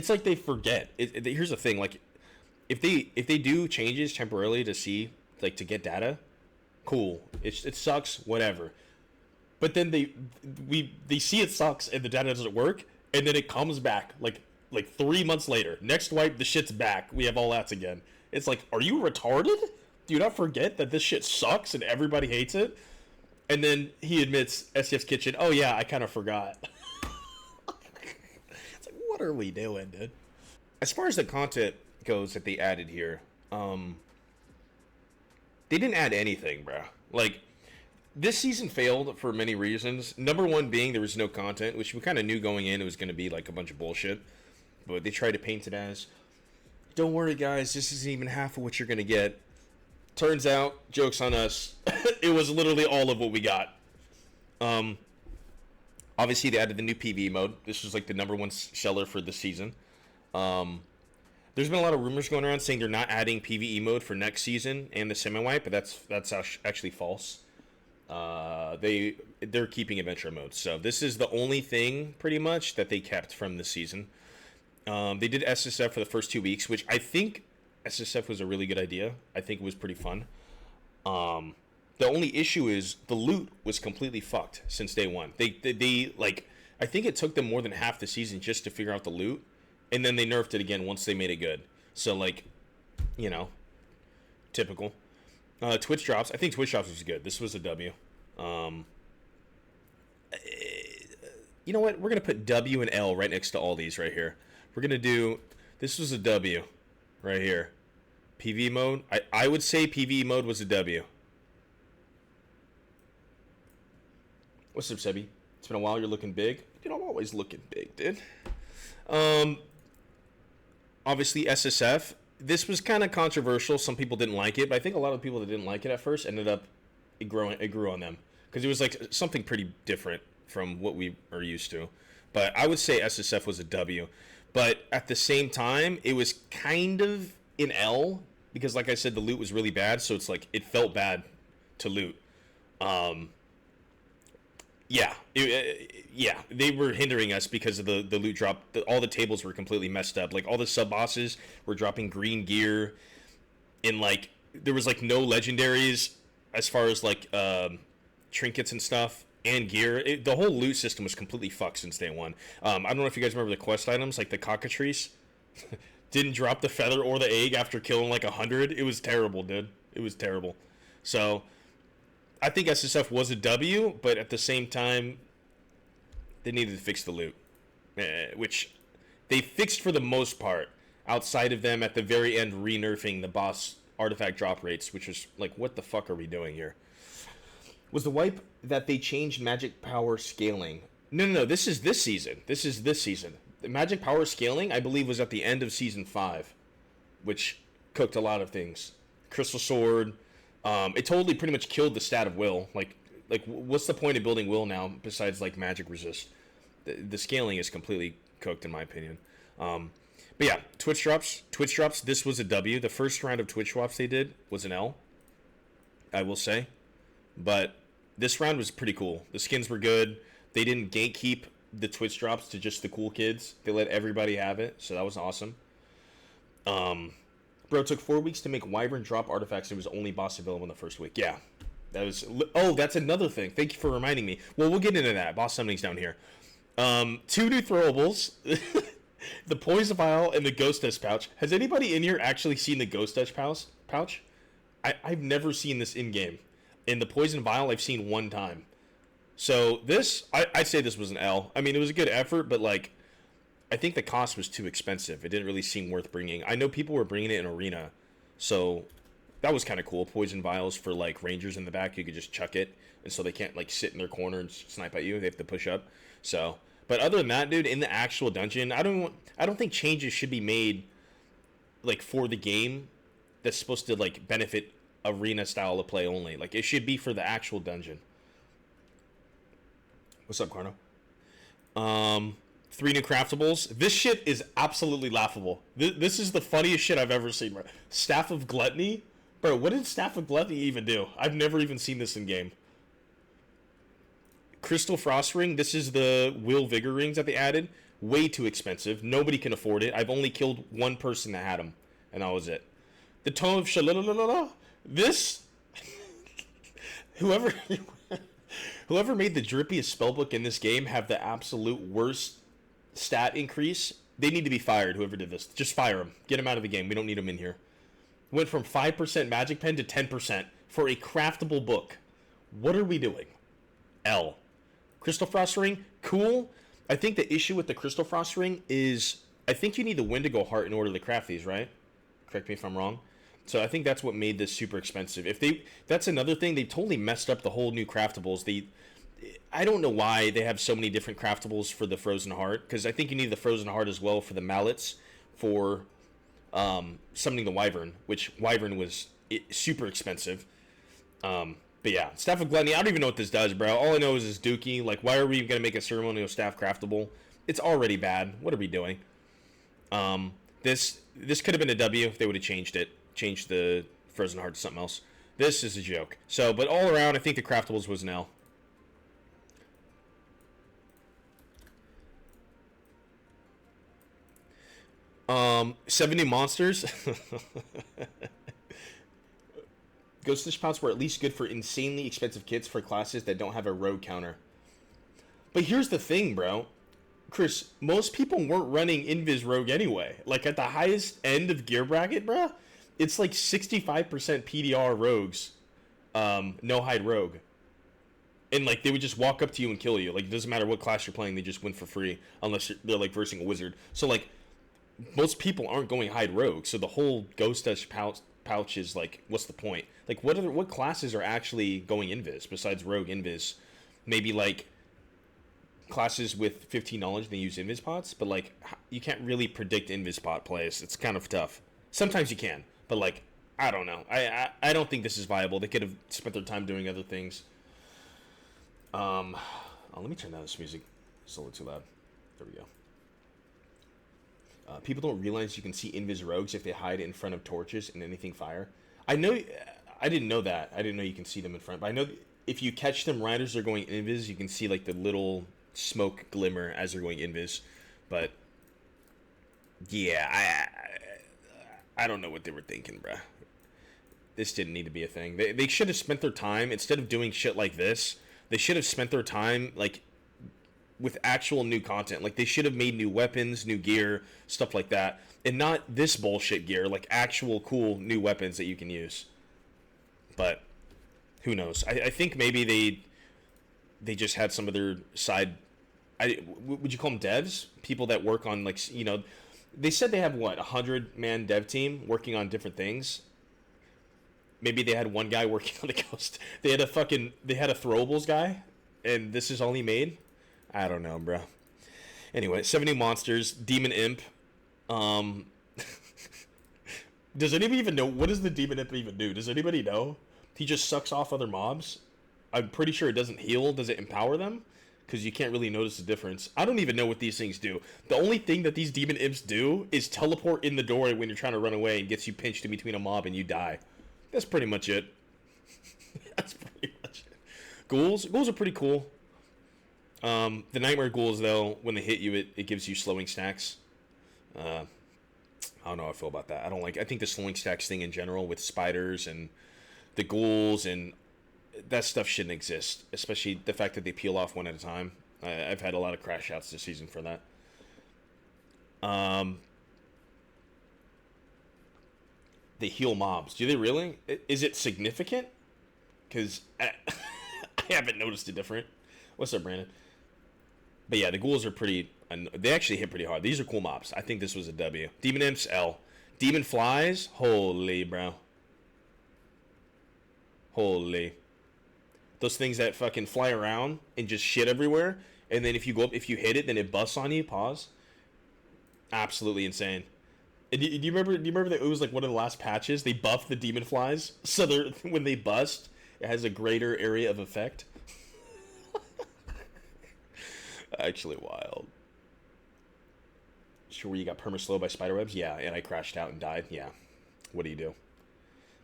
It's like they forget. Here's the thing, like if they do changes temporarily to see like to get data, cool. It sucks, whatever. But then they see it sucks and the data doesn't work, and then it comes back like 3 months later. Next wipe, the shit's back. We have all that's again. It's like, are you retarded? Do you not forget that this shit sucks and everybody hates it? And then he admits, SCF's Kitchen, oh yeah, I kind of forgot. It's like, what are we doing, dude? As far as the content goes that they added here, they didn't add anything, bro. Like, this season failed for many reasons. Number one being there was no content, which we kind of knew going in it was going to be like a bunch of bullshit. But they tried to paint it as, don't worry, guys, this isn't even half of what you're going to get. Turns out, joke's on us, it was literally all of what we got. Obviously, they added the new PVE mode. This was like the number one seller for the season. There's been a lot of rumors going around saying they're not adding PVE mode for next season and the semi-wipe, but that's actually false. They're keeping adventure mode. So this is the only thing, pretty much, that they kept from this season. They did SSF for the first 2 weeks, which I think SSF was a really good idea. I think it was pretty fun. The only issue is the loot was completely fucked since day one. They like, I think it took them more than half the season just to figure out the loot, and then they nerfed it again once they made it good. So like, you know, typical. Twitch drops. I think Twitch drops was good. This was a W. You know what? We're gonna put W and L right next to all these right here. We're gonna do. This was a W, right here. PvE mode. I would say PvE mode was a W. What's up, Sebi? It's been a while. You're looking big. Dude, I'm always looking big, dude. Obviously SSF. This was kind of controversial. Some people didn't like it, but I think a lot of people that didn't like it at first ended up it grew on them because it was like something pretty different from what we are used to. But I would say SSF was a W. But at the same time, it was kind of an L because, like I said, the loot was really bad. So it's like it felt bad to loot. Yeah, they were hindering us because of the loot drop. All the tables were completely messed up. Like all the sub bosses were dropping green gear, and like there was like no legendaries as far as like trinkets and stuff and gear. The whole loot system was completely fucked since day one. I don't know if you guys remember the quest items, like the cockatrice. Didn't drop the feather or the egg after killing like 100. It was terrible, dude. It was terrible. So I think SSF was a W, but at the same time, they needed to fix the loot, which they fixed for the most part, outside of them at the very end re-nerfing the boss artifact drop rates, which was like, what the fuck are we doing here? Was the wipe that they changed magic power scaling? No, this is this season. This is this season. The magic power scaling, I believe, was at the end of season 5, which cooked a lot of things. Crystal Sword. It totally pretty much killed the stat of will. Like what's the point of building will now besides like magic resist? The scaling is completely cooked in my opinion. But yeah, Twitch drops. This was a W. The first round of Twitch drops they did was an L, I will say. But this round was pretty cool. The skins were good. They didn't gatekeep the Twitch drops to just the cool kids. They let everybody have it, so that was awesome. Bro, it took 4 weeks to make Wyvern drop artifacts. It was only boss available in the first week. Yeah. That was... Oh, that's another thing. Thank you for reminding me. Well, we'll get into that. Boss summoning's down here. 2 new throwables. The Poison Vial and the Ghost Dust pouch. Has anybody in here actually seen the Ghost Dust pouch? I've never seen this in-game. And the Poison Vial I've seen one time. So this... I'd say this was an L. I mean, it was a good effort, but like... I think the cost was too expensive. It didn't really seem worth bringing. I know people were bringing it in Arena, so that was kind of cool. Poison vials for like rangers in the back. You could just chuck it, and so they can't like sit in their corner and snipe at you. They have to push up. So, but other than that, dude, in the actual dungeon, I don't think changes should be made like for the game that's supposed to like benefit Arena style of play only. Like it should be for the actual dungeon. What's up, Carno? 3 new craftables. This shit is absolutely laughable. This is the funniest shit I've ever seen, bro. Staff of Gluttony? Bro, what did Staff of Gluttony even do? I've never even seen this in game. Crystal Frost Ring. This is the Will Vigor rings that they added. way too expensive. Nobody can afford it. I've only killed one person that had them, and that was it. The Tome of Shalalala. This, whoever whoever made the drippiest spellbook in this game have the absolute worst stat increase. They need to be fired. Whoever did this, just fire them. Get them out of the game. We don't need them in here. Went from 5% magic pen to 10% for a craftable book. What are we doing? L. Crystal Frost Ring, cool. I think the issue with the Crystal Frost Ring is I think you need the Wendigo Heart in order to craft these, right? Correct me if I'm wrong. So I think that's what made this super expensive. That's another thing, they totally messed up the whole new craftables. I don't know why they have so many different craftables for the Frozen Heart, because I think you need the Frozen Heart as well for the mallets for summoning the Wyvern, which Wyvern was super expensive. But yeah, Staff of Gluttony, I don't even know what this does, bro. All I know is Dookie. Like, why are we going to make a ceremonial staff craftable? It's already bad. What are we doing? This could have been a W if they would have changed it. Changed the Frozen Heart to something else. This is a joke. So, but all around, I think the craftables was an L. Um, 70 monsters. Ghost Dish Pouts were at least good for insanely expensive kits for classes that don't have a rogue counter. But here's the thing, bro. Chris, most people weren't running Invis Rogue anyway. Like, at the highest end of gear bracket, bro, it's like 65% PDR rogues, no hide rogue. And, like, they would just walk up to you and kill you. Like, it doesn't matter what class you're playing, they just win for free. Unless they're, like, versing a wizard. So, like, most people aren't going hide rogue. So the whole Ghost Dish pouch is, like, what's the point? Like, what classes are actually going Invis besides rogue Invis? Maybe, like, classes with 15 knowledge, they use Invis pots. But, like, you can't really predict Invis pot plays. It's kind of tough. Sometimes you can. But, like, I don't know. I don't think this is viable. They could have spent their time doing other things. Oh, let me turn down this music. It's a little too loud. There we go. People don't realize you can see Invis rogues if they hide in front of torches and anything fire. I didn't know that. I didn't know you can see them in front. But I know if you catch them right as they're going Invis, you can see, like, the little smoke glimmer as they're going Invis. But, yeah, I don't know what they were thinking, bruh. This didn't need to be a thing. They should have spent their time, instead of doing shit like this, they should have spent their time, like, with actual new content. Like, they should have made new weapons, new gear, stuff like that. And not this bullshit gear, like actual cool new weapons that you can use. But who knows? I think maybe they just had some of their side... would you call them devs? People that work on, like, you know... They said they have, what, 100-man dev team working on different things? Maybe they had one guy working on the Ghost. They had a Throwables guy, and this is all he made? I don't know, bro. Anyway, 70 monsters, Demon Imp. Does anybody even know, what does the Demon Imp even do? Does anybody know? He just sucks off other mobs? I'm pretty sure it doesn't heal. Does it empower them? Because you can't really notice the difference. I don't even know what these things do. The only thing that these Demon Imps do is teleport in the door when you're trying to run away and gets you pinched in between a mob and you die. That's pretty much it. That's pretty much it. Ghouls are pretty cool. The Nightmare Ghouls, though, when they hit you, it gives you slowing stacks. I don't know how I feel about that. I think the slowing stacks thing in general with spiders and the ghouls and that stuff shouldn't exist. Especially the fact that they peel off one at a time. I've had a lot of crash outs this season for that. They heal mobs. Do they really? Is it significant? Because I haven't noticed it different. What's up, Brandon? But yeah, the ghouls are pretty... They actually hit pretty hard. These are cool mobs. I think this was a W. Demon Imps, L. Demon Flies? Holy, bro. Holy. Those things that fucking fly around and just shit everywhere. And then if you hit it, then it busts on you. Pause. Absolutely insane. And do you remember that it was like one of the last patches? They buffed the Demon Flies. So when they bust, it has a greater area of effect. Actually wild. Sure, you got perma-slow by spiderwebs? Yeah, and I crashed out and died? Yeah. What do you do?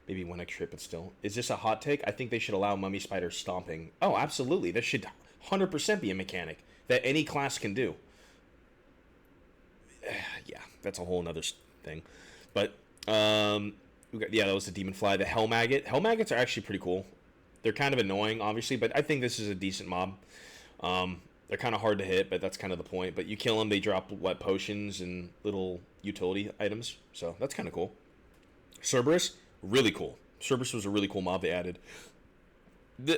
Maybe one extra hit, but still. Is this a hot take? I think they should allow mummy spider stomping. Oh, absolutely. That should 100% be a mechanic that any class can do. that's a whole another thing. But yeah, that was the demon fly. The hell maggot. Hell maggots are actually pretty cool. They're kind of annoying, obviously, but I think this is a decent mob. They're kind of hard to hit, but that's kind of the point. But you kill them, they drop what, potions and little utility items. So that's kind of cool. Cerberus, really cool. Cerberus was a really cool mob they added.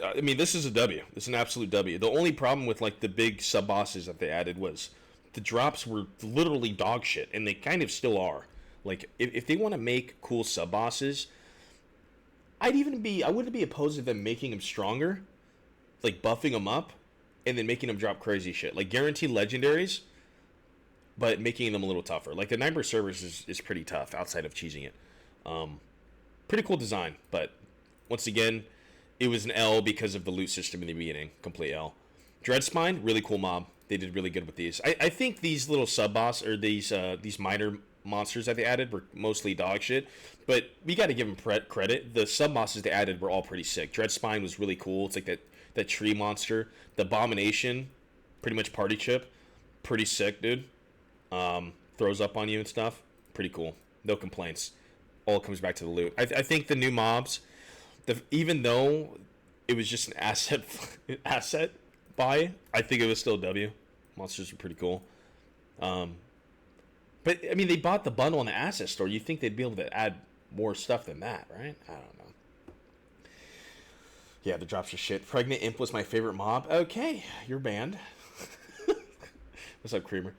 I mean, this is a W. This is an absolute W. The only problem with like the big sub bosses that they added was the drops were literally dog shit, and they kind of still are. Like if they want to make cool sub bosses, I wouldn't be opposed to them making them stronger, like buffing them up, and then making them drop crazy shit, like guaranteed legendaries, but making them a little tougher. Like the Nightmare Cerberus is pretty tough outside of cheesing it. Pretty cool design, but once again, it was an L because of the loot system in the beginning. Complete L. Dreadspine, really cool mob. They did really good with these. I think these little sub boss or these minor monsters that they added were mostly dog shit, but we got to give them credit. The sub bosses they added were all pretty sick. Dreadspine was really cool. It's like that tree monster. The Abomination, pretty much party chip, pretty sick, dude. Throws up on you and stuff. Pretty cool. No complaints. All comes back to the loot. I think the new mobs, even though it was just an asset buy, I think it was still W. Monsters are pretty cool. But I mean, they bought the bundle in the asset store. You think they'd be able to add more stuff than that, right? I don't know. Yeah, the drops are shit. Pregnant Imp was my favorite mob. Okay, you're banned. What's up, Creamer?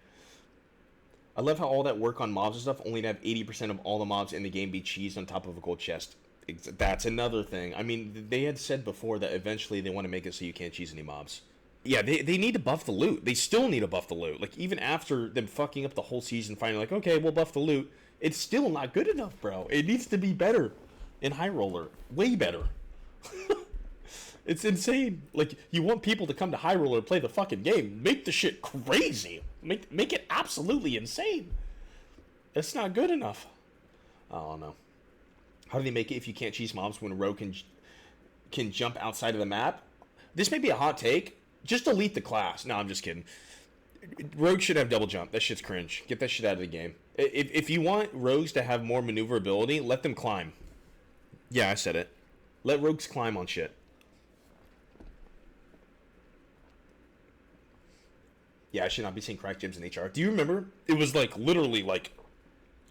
I love how all that work on mobs and stuff only to have 80% of all the mobs in the game be cheesed on top of a gold chest. That's another thing. I mean, they had said before that eventually they want to make it so you can't cheese any mobs. Yeah, they need to buff the loot. They still need to buff the loot. Like, even after them fucking up the whole season, finally like, okay, we'll buff the loot. It's still not good enough, bro. It needs to be better in High Roller. Way better. It's insane. Like, you want people to come to High Roller and play the fucking game. Make the shit crazy. Make it absolutely insane. It's not good enough. I don't know. How do they make it if you can't cheese mobs when a rogue can jump outside of the map? This may be a hot take. Just delete the class. No, I'm just kidding. Rogue should have double jump. That shit's cringe. Get that shit out of the game. If you want rogues to have more maneuverability, let them climb. Yeah, I said it. Let rogues climb on shit. Yeah, I should not be seeing crack gyms in HR. Do you remember? It was like literally like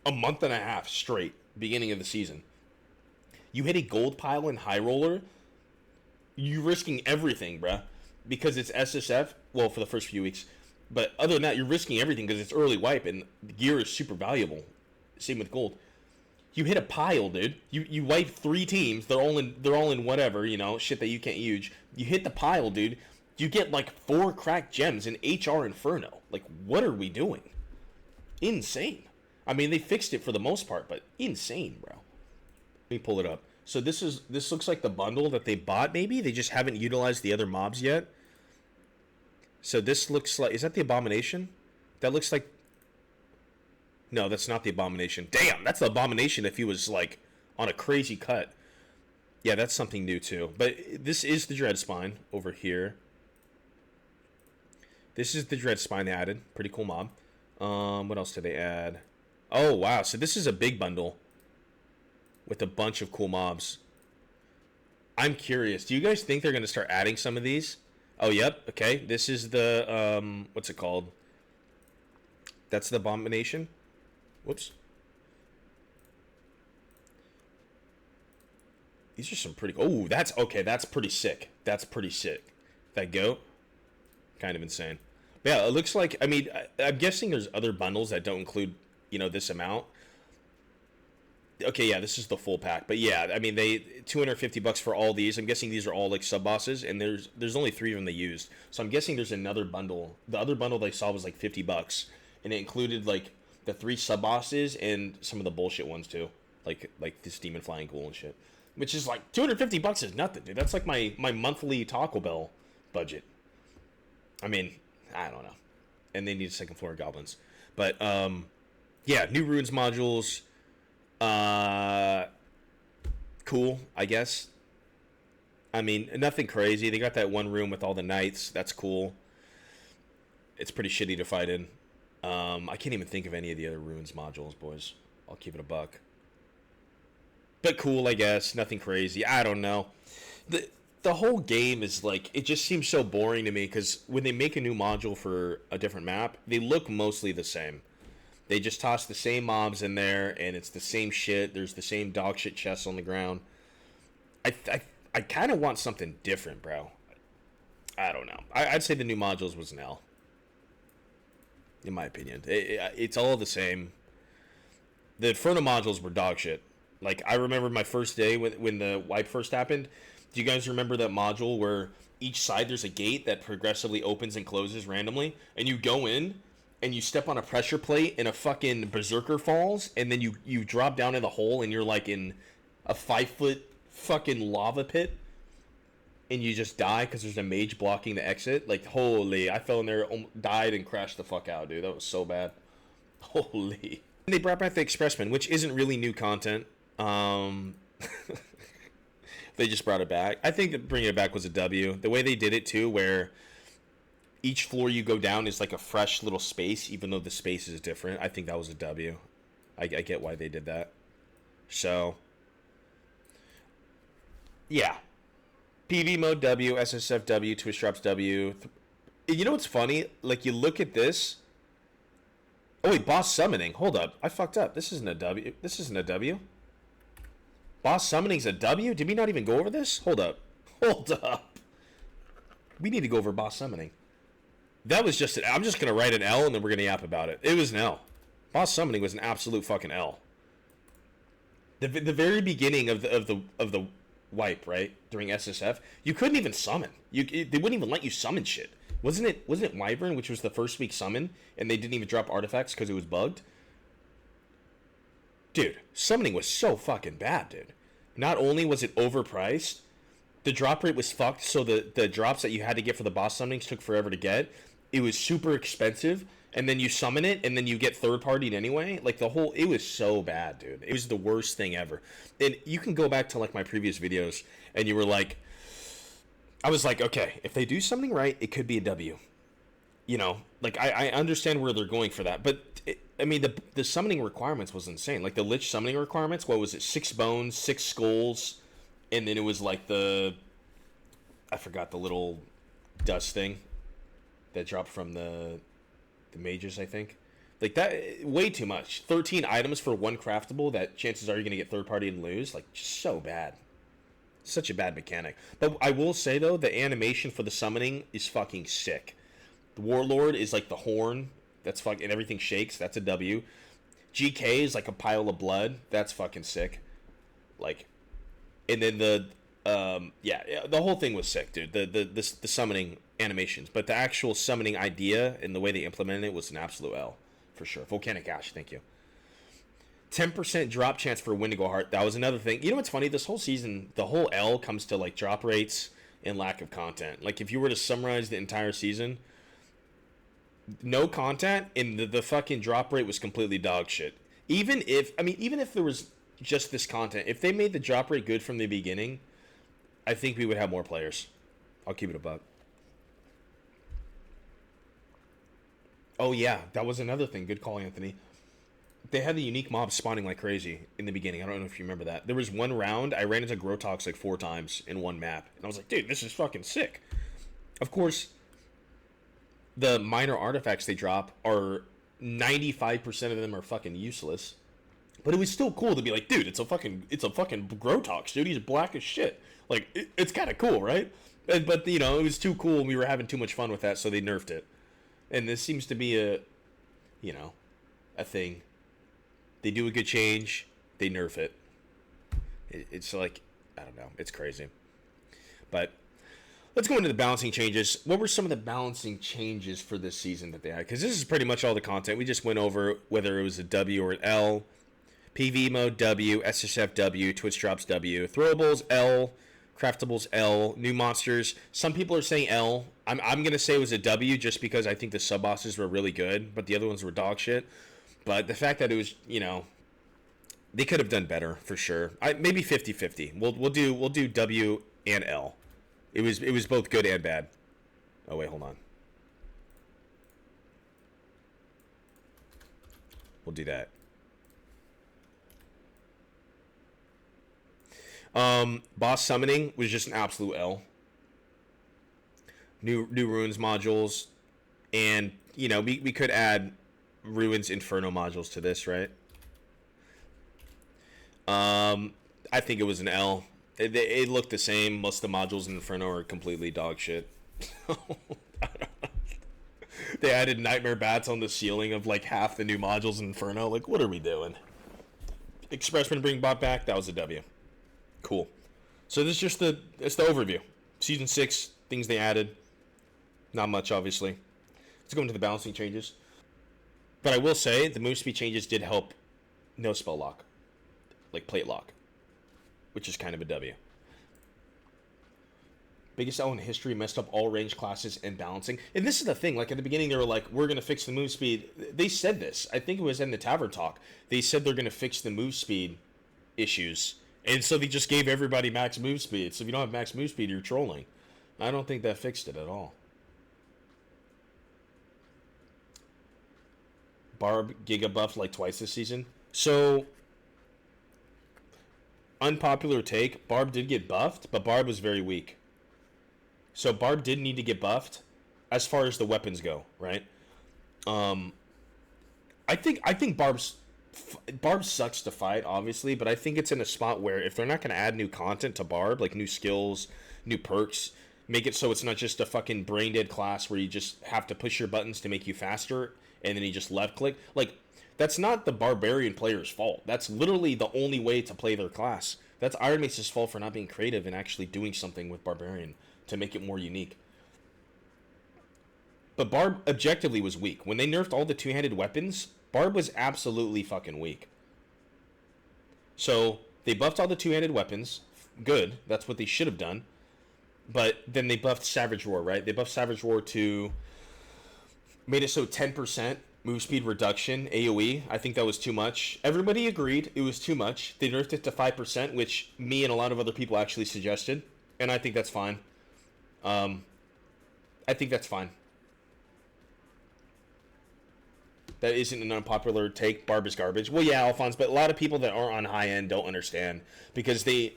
a month and a half straight, beginning of the season. You hit a gold pile in High Roller, you're risking everything, bruh. Because it's SSF, well, for the first few weeks. But other than that, you're risking everything because it's early wipe and the gear is super valuable. Same with gold. You hit a pile, dude. You wipe 3 teams. They're all in whatever, you know, shit that you can't use. You hit the pile, dude. You get like 4 cracked gems in HR Inferno. Like, what are we doing? Insane. I mean, they fixed it for the most part, but insane, bro. Let me pull it up. So this looks like the bundle that they bought, maybe? They just haven't utilized the other mobs yet. So this looks like... Is that the Abomination? That looks like... No, that's not the Abomination. Damn, that's the Abomination if he was, like, on a crazy cut. Yeah, that's something new, too. But this is the Dreadspine over here. This is the Dreadspine they added. Pretty cool mob. What else did they add? Oh, wow. So this is a big bundle with a bunch of cool mobs. I'm curious. Do you guys think they're going to start adding some of these? Oh, yep. Okay. This is the, what's it called? That's the Abomination. Whoops. These are some pretty... Oh, that's... Okay, that's pretty sick. That's pretty sick. That goat? Kind of insane. But yeah, it looks like... I mean, I'm guessing there's other bundles that don't include, you know, this amount. Okay, yeah, this is the full pack. But yeah, I mean, they... $250 for all these. I'm guessing these are all, like, sub-bosses. And there's only 3 of them they used. So I'm guessing there's another bundle. The other bundle they saw was, like, $50. And it included, like, the 3 sub-bosses and some of the bullshit ones, too. Like this Demon Flying Ghoul and shit. Which is like, $250 is nothing, dude. That's like my monthly Taco Bell budget. I mean, I don't know. And they need a second floor of goblins. But, yeah, new runes modules. Cool, I guess. I mean, nothing crazy. They got that one room with all the knights. That's cool. It's pretty shitty to fight in. I can't even think of any of the other Ruins modules, boys. I'll keep it a buck. But cool, I guess. Nothing crazy. I don't know. The whole game is like, it just seems so boring to me because when they make a new module for a different map, they look mostly the same. They just toss the same mobs in there, and it's the same shit. There's the same dog shit chests on the ground. I kind of want something different, bro. I don't know. I'd say the new modules was an L, in my opinion. It's all the same. The Inferno modules were dog shit. Like, I remember my first day when the wipe first happened. Do you guys remember that module where each side there's a gate that progressively opens and closes randomly? And you go in, and you step on a pressure plate, and a fucking berserker falls, and then you drop down in the hole, and you're like in a 5-foot fucking lava pit, and you just die because there's a mage blocking the exit. Like, holy, I fell in there, died, and crashed the fuck out, dude. That was so bad. Holy. And they brought back the Expressman, which isn't really new content. They just brought it back. I think that bringing it back was a W. The way they did it, too, where each floor you go down is like a fresh little space, even though the space is different. I think that was a W. I get why they did that. So, yeah. PVE Mode W, SSF W, Twitch Drops W. You know what's funny? Like, you look at this. Oh, wait, Boss Summoning. Hold up. I fucked up. This isn't a W. This isn't a W. Boss Summoning's a W? Did we not even go over this? Hold up. Hold up. We need to go over Boss Summoning. That was just I'm just going to write an L and then we're going to yap about it. It was an L. Boss Summoning was an absolute fucking L. The very beginning of the wipe, right? During SSF, you couldn't even summon. They wouldn't even let you summon shit. Wasn't it Wyvern, which was the first week summon, and they didn't even drop artifacts because it was bugged? Dude, summoning was so fucking bad, dude. Not only was it overpriced, the drop rate was fucked, so the drops that you had to get for the boss summonings took forever to get. It was super expensive, and then you summon it, and then you get third-partied anyway. Like, it was so bad, dude. It was the worst thing ever. And you can go back to, like, my previous videos, and you were like, I was like, okay, if they do something right, it could be a W. You know, like, I understand where they're going for that, but I mean, the summoning requirements was insane. Like, the Lich summoning requirements, what was it? 6 bones, 6 skulls, and then it was like I forgot the little dust thing that dropped from the mages, I think. Like, that, way too much. 13 items for one craftable that chances are you're going to get third party and lose. Like, just so bad. Such a bad mechanic. But I will say, though, the animation for the summoning is fucking sick. The Warlord is like the horn. That's fucking, and everything shakes. That's a W. GK is like a pile of blood. That's fucking sick. Like, and then the whole thing was sick, dude. The summoning animations, but the actual summoning idea and the way they implemented it was an absolute L for sure. Volcanic Ash, thank you. 10% drop chance for Wendigo Heart. That was another thing. You know what's funny? This whole season, the whole L comes to like drop rates and lack of content. Like, if you were to summarize the entire season, no content, and the fucking drop rate was completely dog shit. Even if there was just this content, if they made the drop rate good from the beginning, I think we would have more players. I'll keep it a buck. Oh yeah, that was another thing. Good call, Anthony. They had the unique mobs spawning like crazy in the beginning. I don't know if you remember that. There was one round, I ran into Grotox like 4 times in one map. And I was like, dude, this is fucking sick. Of course, the minor artifacts they drop are 95% of them are fucking useless. But it was still cool to be like, dude, it's a fucking Grotox, dude. He's black as shit. Like, it's kind of cool, right? But, you know, it was too cool and we were having too much fun with that, so they nerfed it. And this seems to be a thing. They do a good change, they nerf it. It's like, I don't know, it's crazy. But let's go into the balancing changes. What were some of the balancing changes for this season that they had? Because this is pretty much all the content. We just went over whether it was a W or an L. PVE Mode W, SSF W, Twitch Drops W, Throwables L, Craftables L, new monsters. Some people are saying L. I'm going to say it was a W just because I think the sub-bosses were really good, but the other ones were dog shit. But the fact that it was, you know, they could have done better for sure. Maybe 50-50. We'll do W and L. It was both good and bad. Oh wait, hold on. We'll do that. Boss summoning was just an absolute L. New ruins modules, and you know we could add ruins inferno modules to this, right? I think it was an L. It looked the same. Most of the modules in Inferno are completely dog shit. They added nightmare bats on the ceiling of like half the new modules in Inferno. Like, what are we doing? Expressman bring bot back. That was a W. Cool. So this is just it's the overview. Season 6, things they added. Not much, obviously. Let's go into the balancing changes. But I will say the move speed changes did help no spell lock. Like plate lock. Which is kind of a W. Biggest L in history, messed up all range classes and balancing. And this is the thing, like at the beginning they were like, we're going to fix the move speed. They said this. I think it was in the Tavern Talk. They said they're going to fix the move speed issues. And so they just gave everybody max move speed. So if you don't have max move speed, you're trolling. I don't think that fixed it at all. Barb Giga buffed like twice this season. So, unpopular take, Barb did get buffed, but Barb was very weak. So Barb did need to get buffed as far as the weapons go, right? I think Barb sucks to fight, obviously, but I think it's in a spot where if they're not going to add new content to Barb, like new skills, new perks, make it so it's not just a fucking brain dead class where you just have to push your buttons to make you faster and then you just left click. Like, that's not the Barbarian player's fault. That's literally the only way to play their class. That's Iron Mace's fault for not being creative and actually doing something with Barbarian to make it more unique. But Barb objectively was weak. When they nerfed all the two-handed weapons, Barb was absolutely fucking weak. So they buffed all the two-handed weapons. Good. That's what they should have done. But then they buffed Savage Roar, right? They buffed Savage Roar to... made it so 10% move speed reduction, AoE. I think that was too much. Everybody agreed it was too much. They nerfed it to 5%, which me and a lot of other people actually suggested. And I think that's fine. I think that's fine. That isn't an unpopular take. Barb is garbage. Well, yeah, Alphonse, but a lot of people that are on high end don't understand because they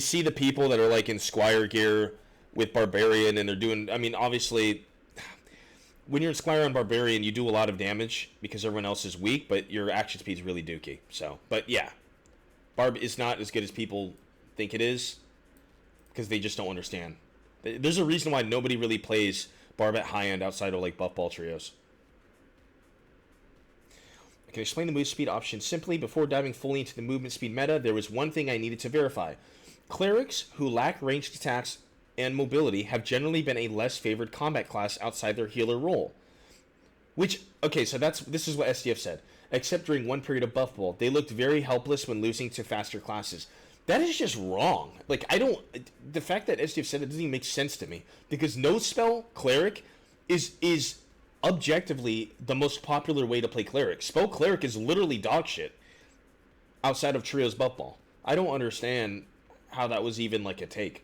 see the people that are like in Squire gear with Barbarian and they're doing. I mean, obviously, when you're in Squire on Barbarian, you do a lot of damage because everyone else is weak, but your action speed is really dookie. So, but yeah, Barb is not as good as people think it is because they just don't understand. There's a reason why nobody really plays Barb at high end outside of like buff ball trios. I can explain the move speed option simply. Before diving fully into the movement speed meta, there was one thing I needed to verify. Clerics who lack ranged attacks and mobility have generally been a less favored combat class outside their healer role. Which, okay, so this is what SDF said. Except during one period of buff ball, they looked very helpless when losing to faster classes. That is just wrong. Like, the fact that SDF said it doesn't even make sense to me. Because no spell Cleric is objectively the most popular way to play Cleric. Spell Cleric is literally dog shit outside of Trio's buff ball. I don't understand how that was even like a take.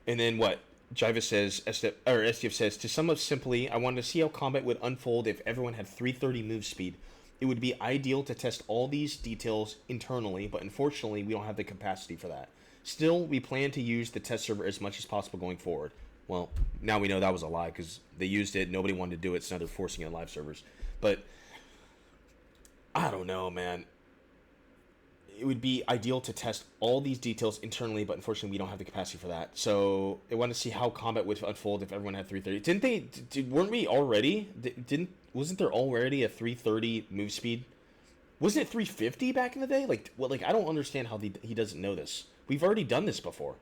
And then what? Jiva says, SDF says, to sum up simply, I wanted to see how combat would unfold if everyone had 330 move speed. It would be ideal to test all these details internally, but unfortunately, we don't have the capacity for that. Still, we plan to use the test server as much as possible going forward. Well, now we know that was a lie, because they used it, nobody wanted to do it, so now they're forcing it on live servers. But, I don't know, man. It would be ideal to test all these details internally, but unfortunately, we don't have the capacity for that. So, I want to see how combat would unfold if everyone had 330. Weren't we already? Wasn't there already a 330 move speed? Wasn't it 350 back in the day? Like, I don't understand how he doesn't know this. We've already done this before.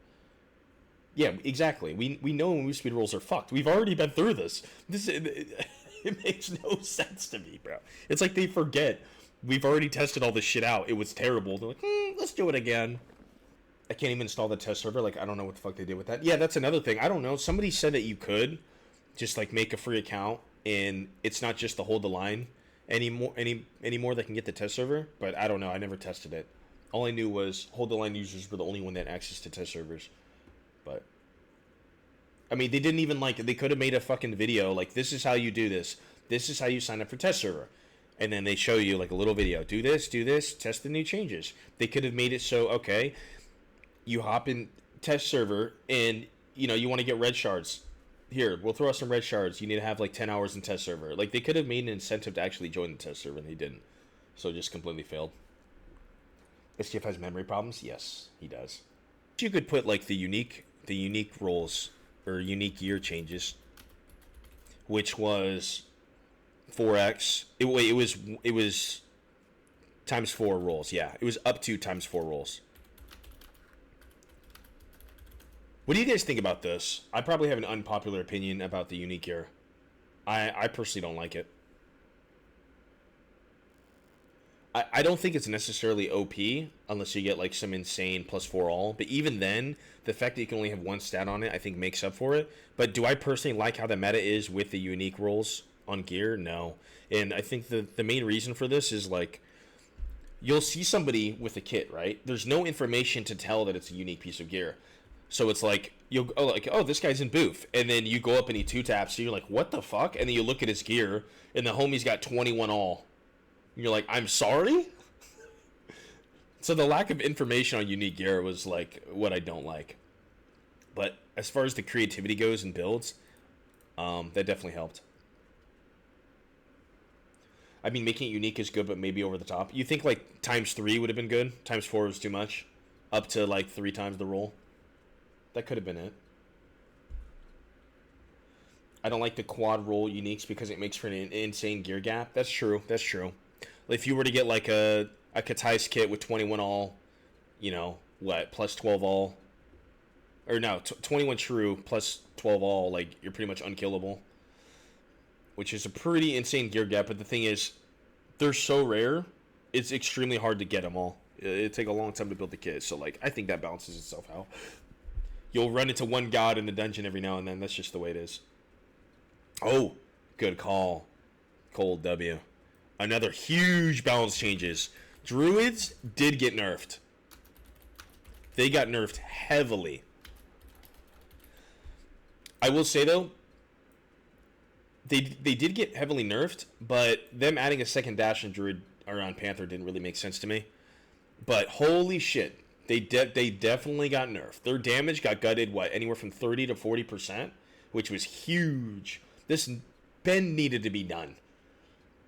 Yeah, exactly. We know move speed rules are fucked. We've already been through this. It makes no sense to me, bro. It's like they forget. We've already tested all this shit out. It was terrible. They're like, let's do it again. I can't even install the test server. Like, I don't know what the fuck they did with that. Yeah, that's another thing. I don't know. Somebody said that you could just, like, make a free account, and it's not just to hold the line anymore that can get the test server. But I don't know. I never tested it. All I knew was hold the line users were the only one that had access to test servers. But, I mean, they didn't even, like, they could have made a fucking video, like, this is how you do this. This is how you sign up for test server. And then they show you like a little video. Do this, test the new changes. They could have made it so, okay, you hop in test server and, you know, you want to get red shards. Here, we'll throw out some red shards. You need to have like 10 hours in test server. Like, they could have made an incentive to actually join the test server, and they didn't. So it just completely failed. STF has memory problems? Yes, he does. You could put like the unique roles or unique year changes, which was 4x. It was times 4 rolls. Yeah, it was up to times 4 rolls. What do you guys think about this? I probably have an unpopular opinion about the unique year. I personally don't like it. I don't think it's necessarily OP unless you get like some insane +4 all. But even then, the fact that you can only have one stat on it, I think makes up for it. But do I personally like how the meta is with the unique rolls on gear? No. And I think the main reason for this is like, you'll see somebody with a kit, right? There's no information to tell that it's a unique piece of gear. So it's like, oh, this guy's in booth. And then you go up and he 2-taps, so you're like, what the fuck? And then you look at his gear, and the homie's got 21 all. And you're like, I'm sorry? So the lack of information on unique gear was like what I don't like. But as far as the creativity goes and builds, that definitely helped. I mean, making it unique is good, but maybe over the top. You think like times 3 would have been good? Times 4 was too much? Up to like 3 times the roll? That could have been it. I don't like the quad roll uniques because it makes for an insane gear gap. That's true. That's true. If you were to get like a Katai's kit with 21 all, you know, what, plus 12 all? Or no, 21 true plus 12 all, like, you're pretty much unkillable. Which is a pretty insane gear gap, but the thing is, they're so rare, it's extremely hard to get them all. It'd take a long time to build the kit, so, like, I think that balances itself out. You'll run into one god in the dungeon every now and then, that's just the way it is. Oh, good call. Cold W. Another huge balance changes. Druids did get nerfed. They got nerfed heavily. I will say, though, they did get heavily nerfed, but them adding a second dash on Druid or on Panther didn't really make sense to me. But holy shit, they definitely got nerfed. Their damage got gutted, what, anywhere from 30 to 40%, which was huge. This bend needed to be done.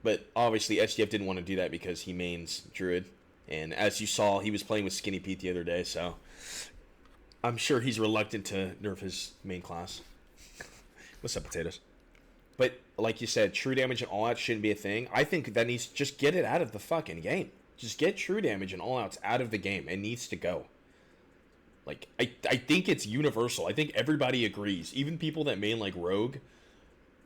But obviously, SDF didn't want to do that because he mains Druid. And as you saw, he was playing with Skinny Pete the other day, so I'm sure he's reluctant to nerf his main class. What's up, potatoes? But like you said, true damage and all outs shouldn't be a thing. I think that needs, just get it out of the fucking game. Just get true damage and all outs out of the game. It needs to go. Like, I think it's universal. I think everybody agrees. Even people that main like Rogue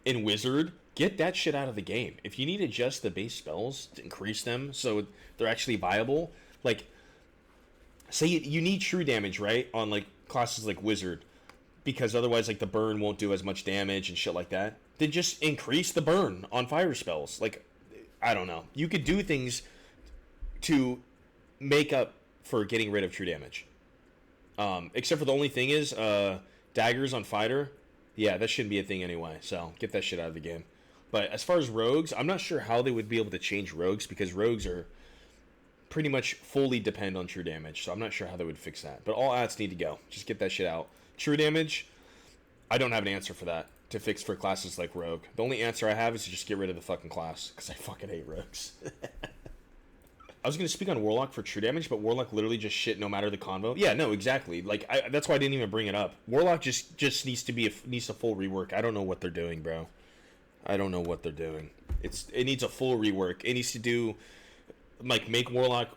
and Wizard, get that shit out of the game. If you need to adjust the base spells to increase them so they're actually viable, like, say you need true damage, right, on like classes like Wizard, because otherwise like the burn won't do as much damage and shit like that, then just increase the burn on fire spells. Like, I don't know. You could do things to make up for getting rid of true damage. Except for the only thing is, daggers on fighter, yeah, that shouldn't be a thing anyway, so get that shit out of the game. But as far as rogues, I'm not sure how they would be able to change rogues, because rogues are pretty much fully depend on true damage, so I'm not sure how they would fix that. But all outs need to go. Just get that shit out. True damage, I don't have an answer for that to fix for classes like Rogue. The only answer I have is to just get rid of the fucking class, because I fucking hate rogues. I was going to speak on Warlock for true damage, but Warlock literally just shit no matter the convo. Yeah, no, exactly. Like, that's why I didn't even bring it up. Warlock just needs to be needs a full rework. I don't know what they're doing, bro. I don't know what they're doing. It needs a full rework. It needs to do, like, make Warlock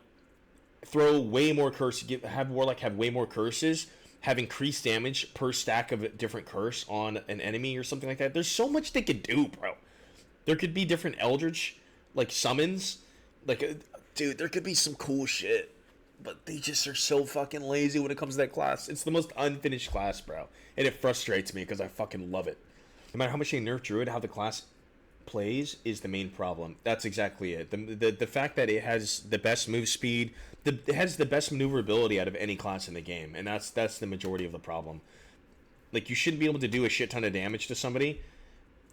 throw way more curses, have Warlock have way more curses, have increased damage per stack of a different curse on an enemy or something like that. There's so much they could do, bro. There could be different Eldritch, like, summons. Like, dude, there could be some cool shit. But they just are so fucking lazy when it comes to that class. It's the most unfinished class, bro. And it frustrates me because I fucking love it. No matter how much they nerf Druid, how the class plays is the main problem. That's exactly it. The fact that it has the best move speed, it has the best maneuverability out of any class in the game, and that's the majority of the problem. Like, you shouldn't be able to do a shit ton of damage to somebody,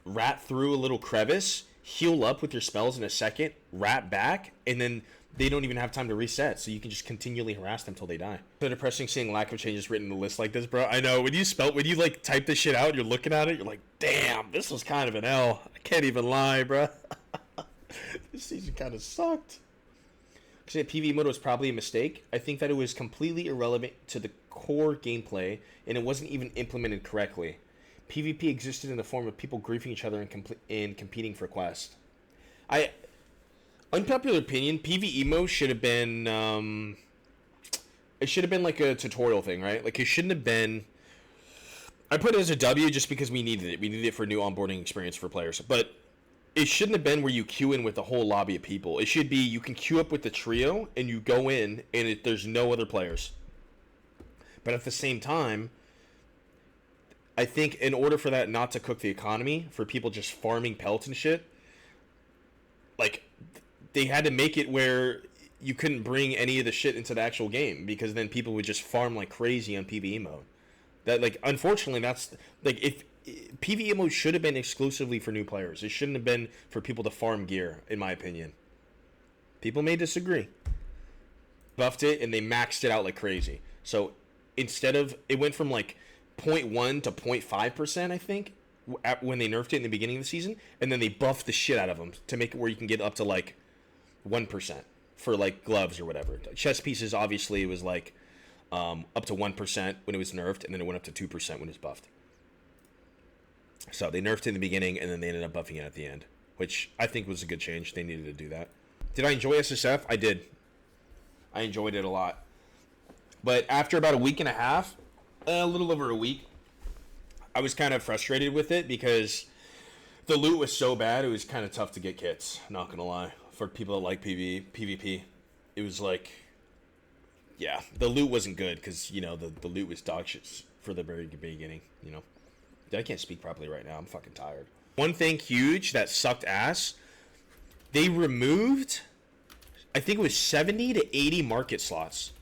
rat through a little crevice, heal up with your spells in a second, wrap back, and then they don't even have time to reset, so you can just continually harass them till they die. So depressing seeing lack of changes written in the list like this, bro. I know, when you like type this shit out, you're looking at it, you're like, damn, this was kind of an L. I can't even lie, bro. This season kind of sucked. I said PvE mode was probably a mistake. I think that it was completely irrelevant to the core gameplay, and it wasn't even implemented correctly. PvP existed in the form of people griefing each other and competing for quests. Unpopular opinion, PvE mode should have been, it should have been like a tutorial thing, right? Like, it shouldn't have been, I put it as a W just because we needed it. We needed it for a new onboarding experience for players. But it shouldn't have been where you queue in with a whole lobby of people. It should be you can queue up with the trio, and you go in, and there's no other players. But at the same time, I think in order for that not to cook the economy, for people just farming pelts and shit, like, they had to make it where you couldn't bring any of the shit into the actual game, because then people would just farm like crazy on PvE mode. That, like, unfortunately, that's, like, if PvE mode should have been exclusively for new players. It shouldn't have been for people to farm gear, in my opinion. People may disagree. Buffed it, and they maxed it out like crazy. So instead of, it went from like 0.1 to 0.5%, I think, when they nerfed it in the beginning of the season, and then they buffed the shit out of them to make it where you can get up to like 1% for like gloves or whatever. Chest pieces, obviously, it was like up to 1% when it was nerfed, and then it went up to 2% when it was buffed. So they nerfed it in the beginning, and then they ended up buffing it at the end, which I think was a good change. They needed to do that. Did I enjoy SSF? I did. I enjoyed it a lot. But after about a week and a half, a little over a week, I was kind of frustrated with it because the loot was so bad, it was kind of tough to get kits, not going to lie. For people that like PvP, it was like, yeah, the loot wasn't good because, you know, the loot was dog shit for the very beginning, you know. I can't speak properly right now. I'm fucking tired. One thing huge that sucked ass, they removed, I think it was 70 to 80 market slots,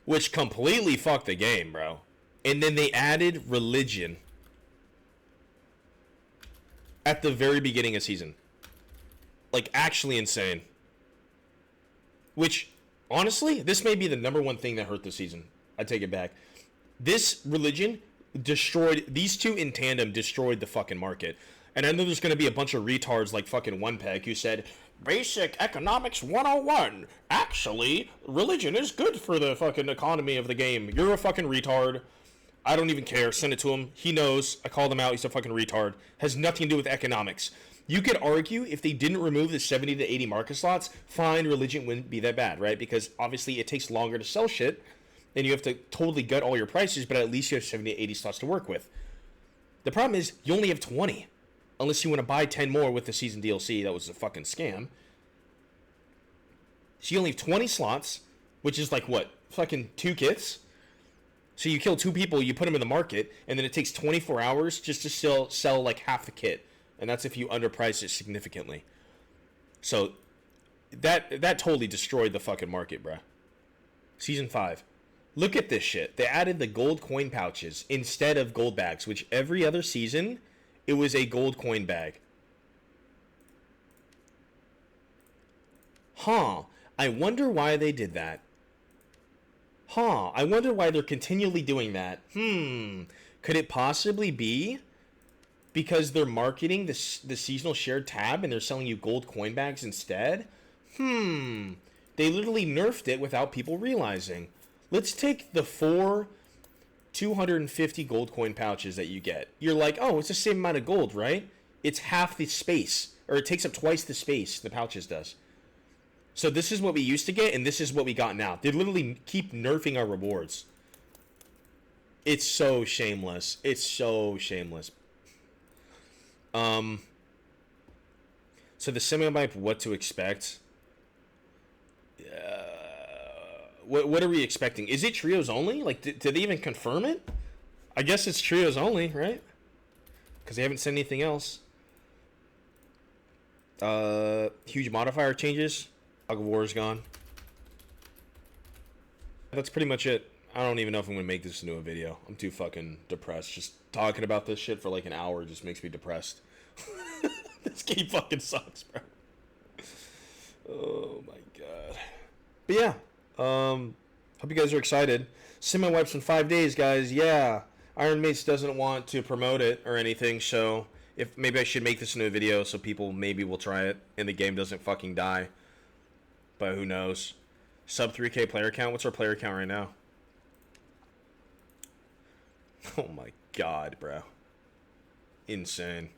which completely fucked the game, bro. And then they added religion at the very beginning of season. Like, actually insane. Which, honestly, this may be the number one thing that hurt the season. I take it back. This religion destroyed, these two in tandem destroyed the fucking market. And I know there's going to be a bunch of retards like fucking One Peg who said, Basic Economics 101. Actually, religion is good for the fucking economy of the game. You're a fucking retard. I don't even care. Send it to him. He knows. I called him out. He's a fucking retard. Has nothing to do with economics. You could argue if they didn't remove the 70 to 80 market slots, fine, religion wouldn't be that bad, right? Because obviously it takes longer to sell shit, and you have to totally gut all your prices, but at least you have 70 to 80 slots to work with. The problem is you only have 20. Unless you want to buy 10 more with the season DLC. That was a fucking scam. So you only have 20 slots, which is like what? Fucking 2 kits? So you kill 2 people, you put them in the market, and then it takes 24 hours just to sell like half the kit. And that's if you underprice it significantly. So that totally destroyed the fucking market, bruh. Season 5. Look at this shit. They added the gold coin pouches instead of gold bags, which every other season, it was a gold coin bag. Huh. I wonder why they did that. I wonder why they're continually doing that. Could it possibly be because they're marketing the seasonal shared tab and they're selling you gold coin bags instead? They literally nerfed it without people realizing. Let's take the 4 250 gold coin pouches that you get. You're like, oh, it's the same amount of gold, right? It's half the space, or it takes up twice the space the pouches does. So this is what we used to get, and this is what we got now. They literally keep nerfing our rewards. It's so shameless. It's so shameless. So the semi-pipe, what to expect? What are we expecting? Is it trios only? Like, did they even confirm it? I guess it's trios only, right? Because they haven't said anything else. Huge modifier changes. Fog of War is gone. That's pretty much it. I don't even know if I'm going to make this into a video. I'm too fucking depressed. Just talking about this shit for like an hour just makes me depressed. This game fucking sucks, bro. Oh my god. But yeah, hope you guys are excited. Semi-wipes in 5 days, guys. Yeah. Iron Mace doesn't want to promote it or anything, so if maybe I should make this into a video so people maybe will try it and the game doesn't fucking die. But who knows? Sub 3K player count. What's our player count right now? Oh my god, bro. Insane.